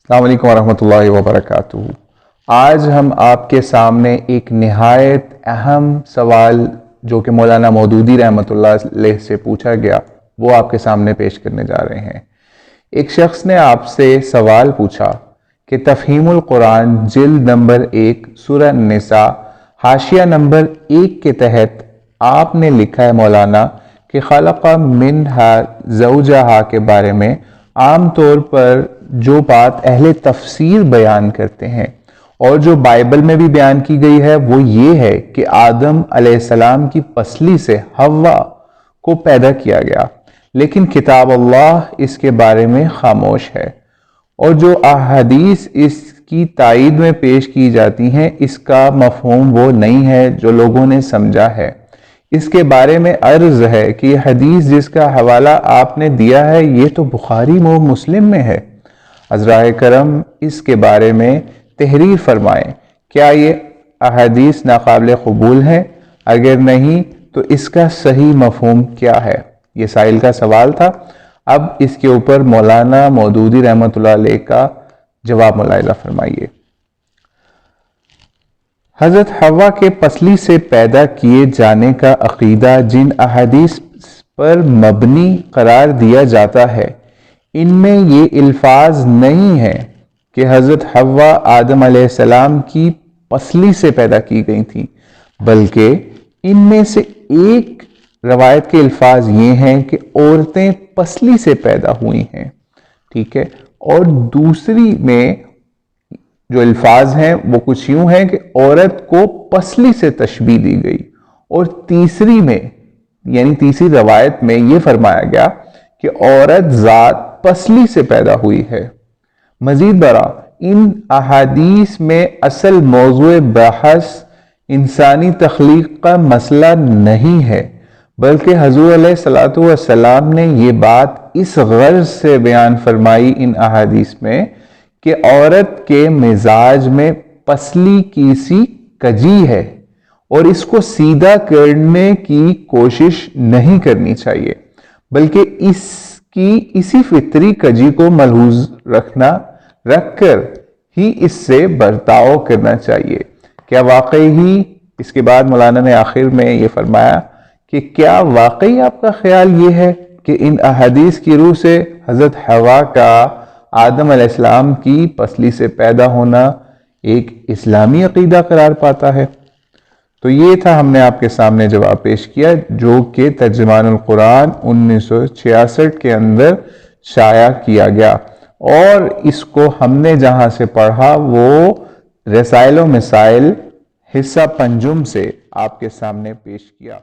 السلام علیکم ورحمۃ اللہ وبرکاتہ۔ آج ہم آپ کے سامنے ایک نہایت اہم سوال جو کہ مولانا مودودی رحمۃ اللہ علیہ سے پوچھا گیا وہ آپ کے سامنے پیش کرنے جا رہے ہیں۔ ایک شخص نے آپ سے سوال پوچھا کہ تفہیم القرآن جلد نمبر 1 سورہ النساء حاشیہ نمبر 1 کے تحت آپ نے لکھا ہے مولانا کہ خلق منہا زوجہا کے بارے میں عام طور پر جو بات اہل تفسیر بیان کرتے ہیں اور جو بائبل میں بھی بیان کی گئی ہے وہ یہ ہے کہ آدم علیہ السلام کی پسلی سے حوا کو پیدا کیا گیا، لیکن کتاب اللہ اس کے بارے میں خاموش ہے، اور جو احادیث اس کی تائید میں پیش کی جاتی ہیں اس کا مفہوم وہ نہیں ہے جو لوگوں نے سمجھا ہے۔ اس کے بارے میں عرض ہے کہ یہ حدیث جس کا حوالہ آپ نے دیا ہے یہ تو بخاری و مسلم میں ہے، حضرائے کرم اس کے بارے میں تحریر فرمائیں، کیا یہ احادیث ناقابل قبول ہیں؟ اگر نہیں تو اس کا صحیح مفہوم کیا ہے؟ یہ سائل کا سوال تھا۔ اب اس کے اوپر مولانا مودودی رحمۃ اللہ علیہ کا جواب ملاحظہ فرمائیے۔ حضرت حوا کے پسلی سے پیدا کیے جانے کا عقیدہ جن احادیث پر مبنی قرار دیا جاتا ہے ان میں یہ الفاظ نہیں ہیں کہ حضرت حوا آدم علیہ السلام کی پسلی سے پیدا کی گئی تھیں، بلکہ ان میں سے ایک روایت کے الفاظ یہ ہیں کہ عورتیں پسلی سے پیدا ہوئی ہیں، ٹھیک ہے، اور دوسری میں جو الفاظ ہیں وہ کچھ یوں ہیں کہ عورت کو پسلی سے تشبیہ دی گئی، اور تیسری میں یعنی تیسری روایت میں یہ فرمایا گیا کہ عورت ذات پسلی سے پیدا ہوئی ہے۔ مزید برآں ان احادیث میں اصل موضوع بحث انسانی تخلیق کا مسئلہ نہیں ہے، بلکہ حضور علیہ الصلوۃ والسلام نے یہ بات اس غرض سے بیان فرمائی ان احادیث میں کہ عورت کے مزاج میں پسلی کی سی کجی ہے اور اس کو سیدھا کرنے کی کوشش نہیں کرنی چاہیے، بلکہ اسی فطری کجی کو ملحوظ رکھ کر ہی اس سے برتاؤ کرنا چاہیے۔ کیا واقعی ہی اس کے بعد مولانا نے آخر میں یہ فرمایا کہ کیا واقعی آپ کا خیال یہ ہے کہ ان احادیث کی روح سے حضرت حوا کا آدم علیہ السلام کی پسلی سے پیدا ہونا ایک اسلامی عقیدہ قرار پاتا ہے؟ تو یہ تھا ہم نے آپ کے سامنے جواب پیش کیا جو کہ ترجمان القرآن 1966 کے اندر شائع کیا گیا، اور اس کو ہم نے جہاں سے پڑھا وہ رسائل و مسائل حصہ پنجم سے آپ کے سامنے پیش کیا۔